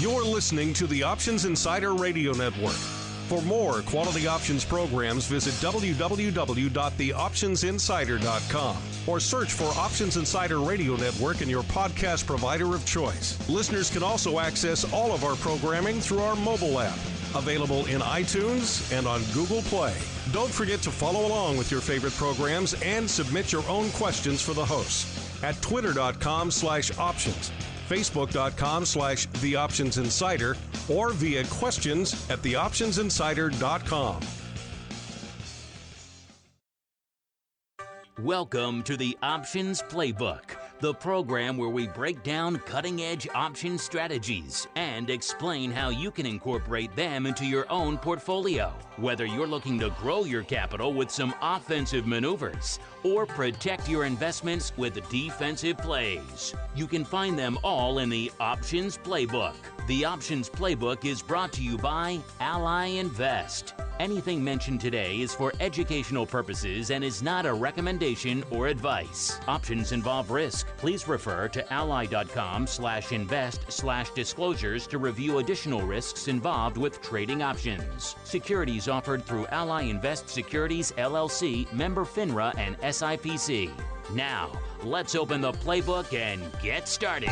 You're listening to the Options Insider Radio Network. For more quality options programs, visit www.theoptionsinsider.com or search for Options Insider Radio Network in your podcast provider of choice. Listeners can also access all of our programming through our mobile app, available in iTunes and on Google Play. Don't forget to follow along with your favorite programs and submit your own questions for the hosts at twitter.com/options, facebook.com/theoptionsinsider, or via questions at theoptionsinsider.com. Welcome to the Options Playbook, the program where we break down cutting-edge option strategies and explain how you can incorporate them into your own portfolio. Whether you're looking to grow your capital with some offensive maneuvers or protect your investments with defensive plays, you can find them all in the Options Playbook. The Options Playbook is brought to you by Ally Invest. Anything mentioned today is for educational purposes and is not a recommendation or advice. Options involve risk. Please refer to ally.com/invest/disclosures to review additional risks involved with trading options. Securities offered through Ally Invest Securities LLC, member FINRA and SIPC. Now, let's open the playbook and get started.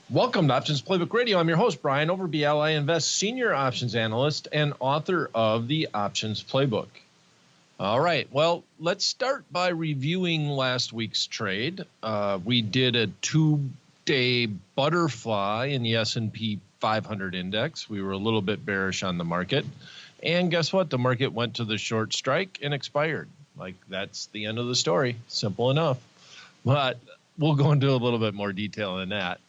Welcome to Options Playbook Radio. I'm your host, Brian Overby, Ally Invest Senior Options Analyst and author of the Options Playbook. All right, well, let's start by reviewing last week's trade. We did a two-day butterfly in the S&P 500 index. We were a little bit bearish on the market. And guess what? The market went to the short strike and expired. Like, that's the end of the story. Simple enough. But we'll go into a little bit more detail than that.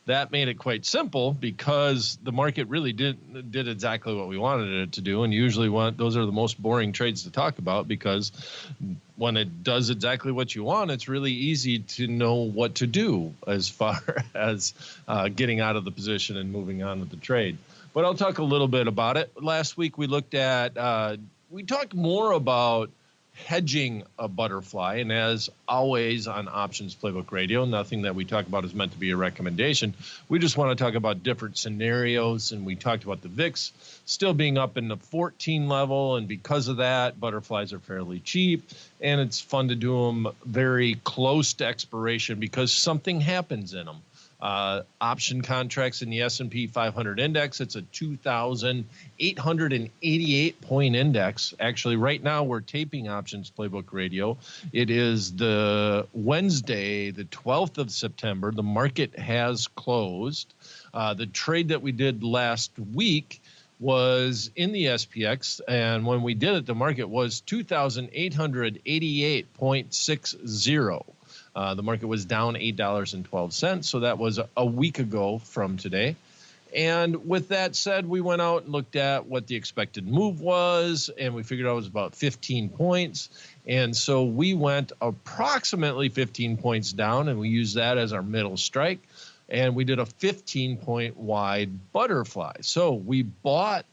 That made it quite simple because the market really did exactly what we wanted it to do. And usually those are the most boring trades to talk about, because when it does exactly what you want, it's really easy to know what to do as far as getting out of the position and moving on with the trade. But I'll talk a little bit about it. Last week we talked more about hedging a butterfly, and as always on Options Playbook Radio, nothing that we talk about is meant to be a recommendation. We just want to talk about different scenarios, and we talked about the VIX still being up in the 14 level, and because of that, butterflies are fairly cheap, and it's fun to do them very close to expiration because something happens in them. Option contracts in the S&P 500 index, it's a 2,888 point index. Actually, right now we're taping Options Playbook Radio. It is the Wednesday, the 12th of September. The market has closed. The trade that we did last week was in the SPX, and when we did it, the market was 2,888.60. The market was down $8.12, so that was a week ago from today. And with that said, we went out and looked at what the expected move was, and we figured out it was about 15 points. And so we went approximately 15 points down, and we used that as our middle strike, and we did a 15-point wide butterfly. So we bought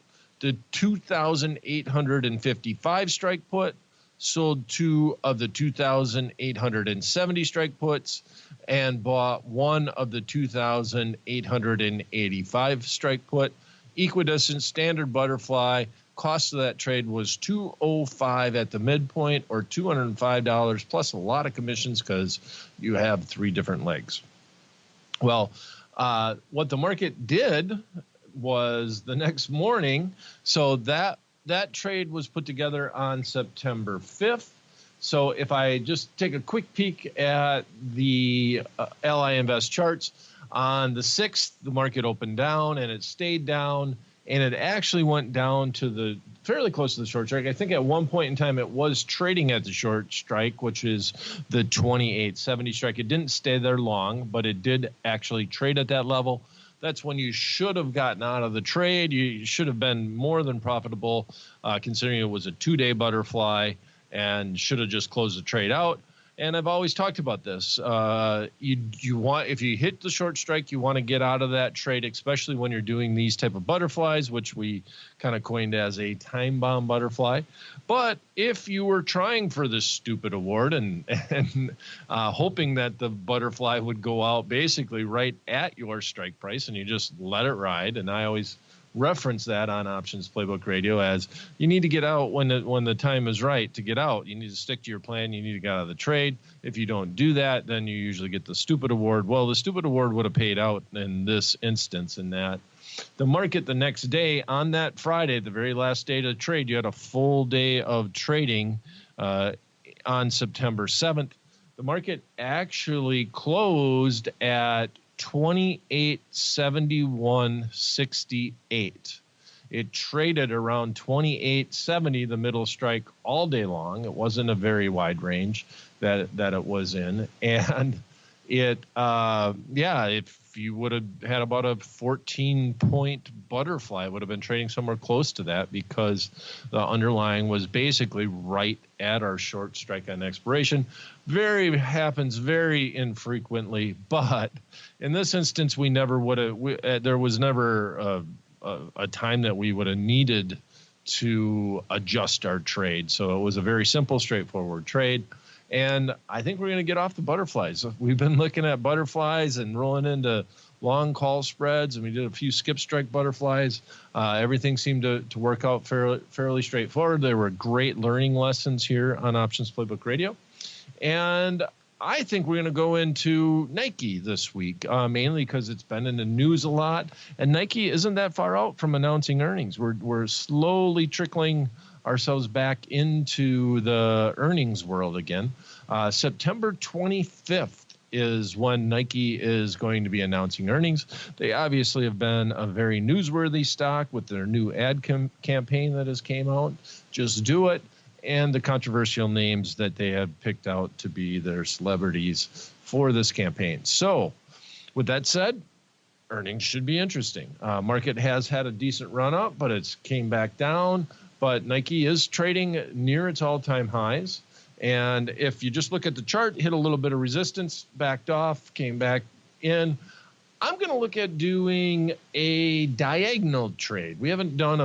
the 2,855 strike put, sold two of the 2,870 strike puts, and bought one of the 2,885 strike put. Equidistant standard butterfly. Cost of that trade was $205 at the midpoint, or $205 plus a lot of commissions because you have three different legs. Well, what the market did was the next morning, so that trade was put together on September 5th. So if I just take a quick peek at the Ally Invest charts, on the 6th, the market opened down and it stayed down, and it actually went down to the fairly close to the short strike. I think at one point in time it was trading at the short strike, which is the 2870 strike. It didn't stay there long, but it did actually trade at that level. That's when you should have gotten out of the trade. You should have been more than profitable, considering it was a two-day butterfly, and should have just closed the trade out. And I've always talked about this. You want, if you hit the short strike, you want to get out of that trade, especially when you're doing these type of butterflies, which we kind of coined as a time bomb butterfly. But if you were trying for this stupid award and hoping that the butterfly would go out basically right at your strike price, and you just let it ride, and I always reference that on Options Playbook Radio as you need to get out when the time is right to get out. You need to stick to your plan. You need to get out of the trade. If you don't do that, then you usually get the stupid award. Well, the stupid award would have paid out in this instance, in that the market the next day on that Friday, the very last day of the trade, you had a full day of trading on September 7th. The market actually closed at 28.7168. It traded around 28.70, the middle strike, all day long. It wasn't a very wide range that it was in, and it if you would have had about a 14-point butterfly, it would have been trading somewhere close to that, because the underlying was basically right at our short strike on expiration. Happens very infrequently, but in this instance, we never would have. There was never a time that we would have needed to adjust our trade. So it was a very simple, straightforward trade. And I think we're going to get off the butterflies. We've been looking at butterflies and rolling into long call spreads, and we did a few skip strike butterflies. Everything seemed to work out fairly straightforward. There were great learning lessons here on Options Playbook Radio. And I think we're going to go into Nike this week, mainly because it's been in the news a lot. And Nike isn't that far out from announcing earnings. We're slowly trickling ourselves back into the earnings world again. September 25th is when Nike is going to be announcing earnings. They obviously have been a very newsworthy stock with their new ad campaign that has came out, Just Do It, and the controversial names that they have picked out to be their celebrities for this campaign. So with that said, earnings should be interesting. Market has had a decent run up, but it's came back down. But Nike is trading near its all-time highs. And if you just look at the chart, hit a little bit of resistance, backed off, came back in. I'm going to look at doing a diagonal trade. We haven't done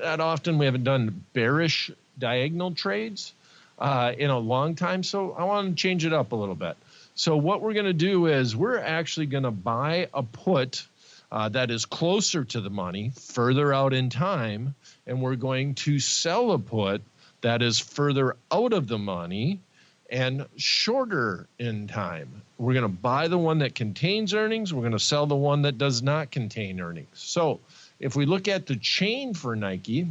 that often. We haven't done bearish diagonal trades in a long time. So I want to change it up a little bit. So what we're going to do is we're actually going to buy a put that is closer to the money, further out in time, and we're going to sell a put that is further out of the money and shorter in time. We're going to buy the one that contains earnings. We're going to sell the one that does not contain earnings. So if we look at the chain for Nike,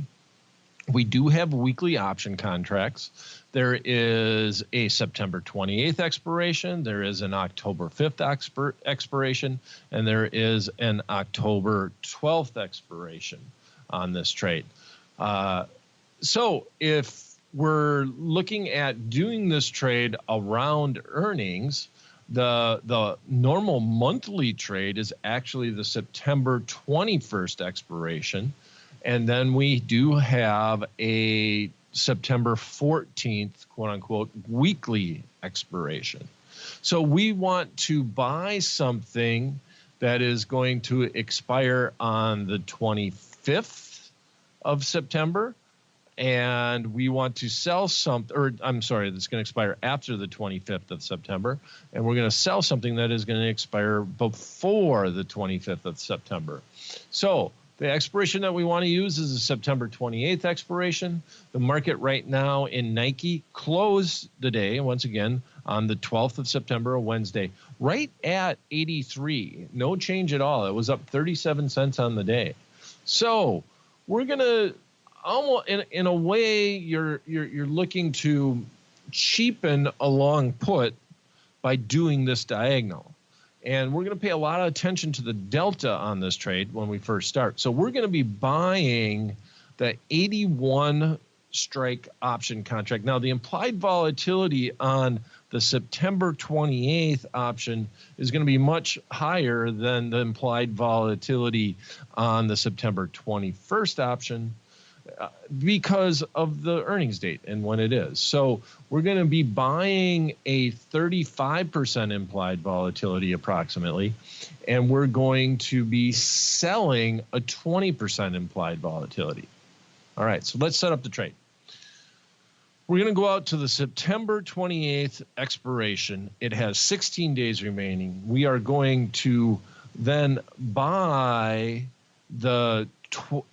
we do have weekly option contracts. There is a September 28th expiration. There is an October 5th expiration, and there is an October 12th expiration on this trade. So if we're looking at doing this trade around earnings, the normal monthly trade is actually the September 21st expiration. And then we do have a September 14th, quote unquote, weekly expiration. So we want to buy something that is going to expire on the 25th of September. And we want to sell something, or I'm sorry, that's going to expire after the 25th of September. And we're going to sell something that is going to expire before the 25th of September. So the expiration that we want to use is the September 28th expiration. The market right now in Nike closed the day, once again, on the 12th of September, a Wednesday, right at 83. No change at all. It was up 37 cents on the day. So we're going to almost, in a way, you're looking to cheapen a long put by doing this diagonal. And we're going to pay a lot of attention to the delta on this trade when we first start. So we're going to be buying the 81 strike option contract. Now, the implied volatility on the September 28th option is going to be much higher than the implied volatility on the September 21st option. because of the earnings date and when it is. So we're going to be buying a 35% implied volatility approximately, and we're going to be selling a 20% implied volatility. All right, so let's set up the trade. We're going to go out to the September 28th expiration. It has 16 days remaining. We are going to then buy the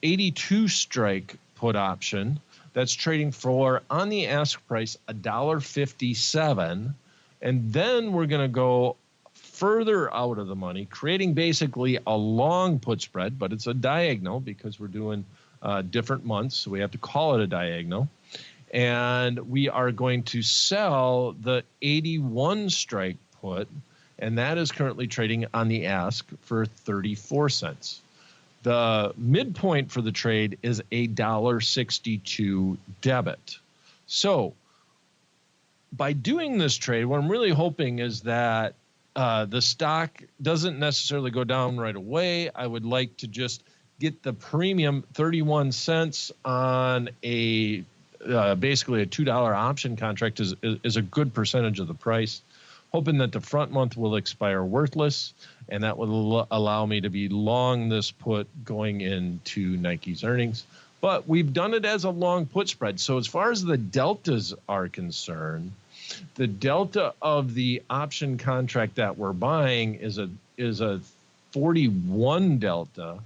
82 strike put option that's trading for, on the ask price, $1.57. And then we're going to go further out of the money, creating basically a long put spread, but it's a diagonal because we're doing different months, so we have to call it a diagonal. And we are going to sell the 81 strike put, and that is currently trading on the ask for 34 cents. The midpoint for the trade is $1.62 debit. So by doing this trade, what I'm really hoping is that the stock doesn't necessarily go down right away. I would like to just get the premium 31 cents on a basically a $2 option contract is a good percentage of the price, hoping that the front month will expire worthless, and that will allow me to be long this put going into Nike's earnings. But we've done it as a long put spread. So as far as the deltas are concerned, the delta of the option contract that we're buying is a 41 delta,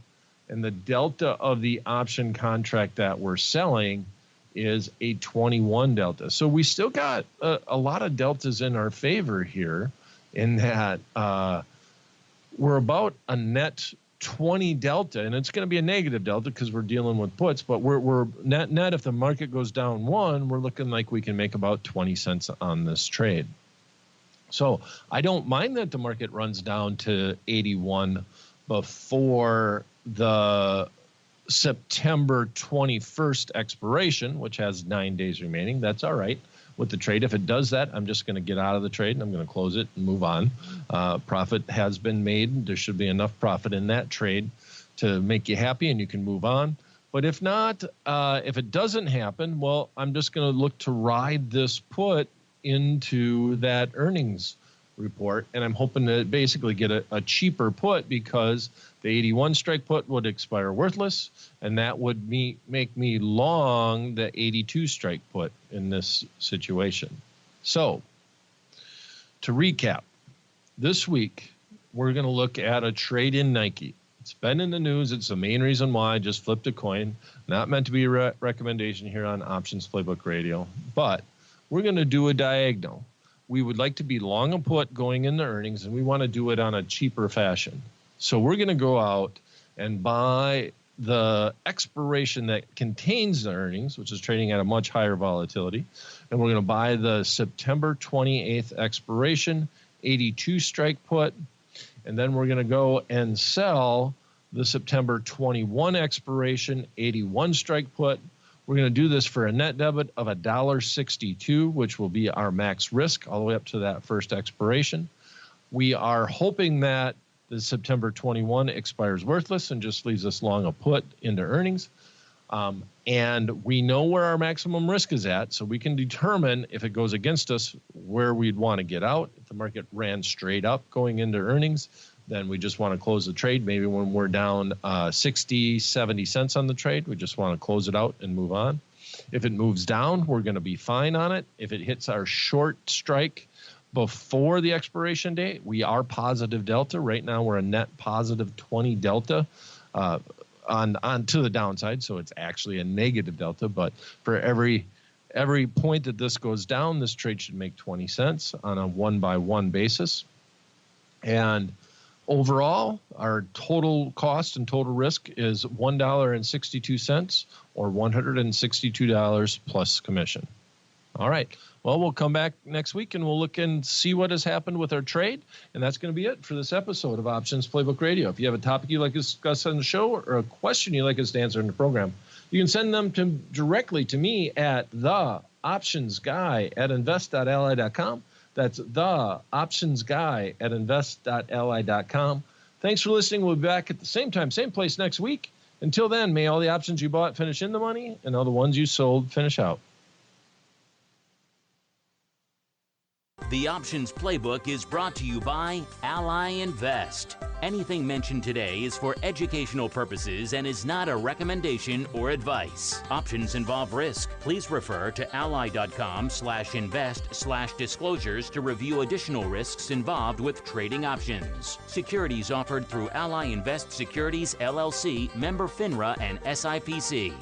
and the delta of the option contract that we're selling is a 21 delta. So we still got a lot of deltas in our favor here, in that we're about a net 20 delta, and it's going to be a negative delta because we're dealing with puts, but we're net if the market goes down 1, we're looking like we can make about 20 cents on this trade. So I don't mind that the market runs down to 81 before the September 21st expiration, which has 9 days remaining. That's all right with the trade. If it does that, I'm just going to get out of the trade and I'm going to close it and move on. Profit has been made. There should be enough profit in that trade to make you happy and you can move on. But if not, if it doesn't happen, well, I'm just going to look to ride this put into that earnings report, and I'm hoping to basically get a cheaper put because the 81 strike put would expire worthless, and that would make me long the 82 strike put in this situation. So to recap, this week we're going to look at a trade in Nike. It's been in the news. It's the main reason why I just flipped a coin. Not meant to be a recommendation here on Options Playbook Radio, but we're going to do a diagonal. We would like to be long a put going into earnings, and we want to do it on a cheaper fashion. So we're going to go out and buy the expiration that contains the earnings, which is trading at a much higher volatility. And we're going to buy the September 28th expiration, 82 strike put. And then we're going to go and sell the September 21 expiration, 81 strike put. We're going to do this for a net debit of $1.62, which will be our max risk all the way up to that first expiration. We are hoping that the September 21 expires worthless and just leaves us long a put into earnings. And we know where our maximum risk is at, so we can determine if it goes against us where we'd want to get out. If the market ran straight up going into earnings, then we just want to close the trade. Maybe when we're down 60, 70 cents on the trade, we just want to close it out and move on. If it moves down, we're going to be fine on it. If it hits our short strike before the expiration date, we are positive delta. Right now, we're a net positive 20 delta on to the downside, so it's actually a negative delta. But for every point that this goes down, this trade should make 20 cents on a one-by-one basis. And overall, our total cost and total risk is $1.62 or $162 plus commission. All right. Well, we'll come back next week and we'll look and see what has happened with our trade. And that's going to be it for this episode of Options Playbook Radio. If you have a topic you'd like to discuss on the show or a question you'd like us to answer in the program, you can send them directly to me at theoptionsguy@invest.ally.com. That's theoptionsguy@invest.ally.com. Thanks for listening. We'll be back at the same time, same place next week. Until then, may all the options you bought finish in the money, and all the ones you sold finish out. The Options Playbook is brought to you by Ally Invest. Anything mentioned today is for educational purposes and is not a recommendation or advice. Options involve risk. Please refer to ally.com/invest/disclosures to review additional risks involved with trading options. Securities offered through Ally Invest Securities, LLC, member FINRA and SIPC.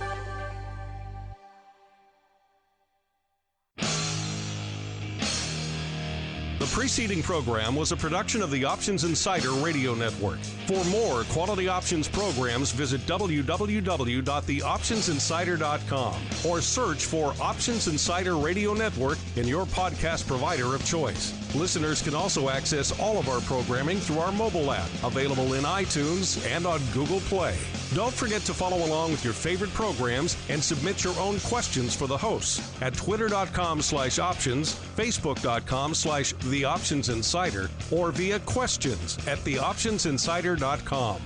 The preceding program was a production of the Options Insider Radio Network. For more quality options programs, visit www.theoptionsinsider.com or search for Options Insider Radio Network in your podcast provider of choice. Listeners can also access all of our programming through our mobile app, available in iTunes and on Google Play. Don't forget to follow along with your favorite programs and submit your own questions for the hosts at twitter.com/options, facebook.com/theoptionsinsider, or via questions at theoptionsinsider.com.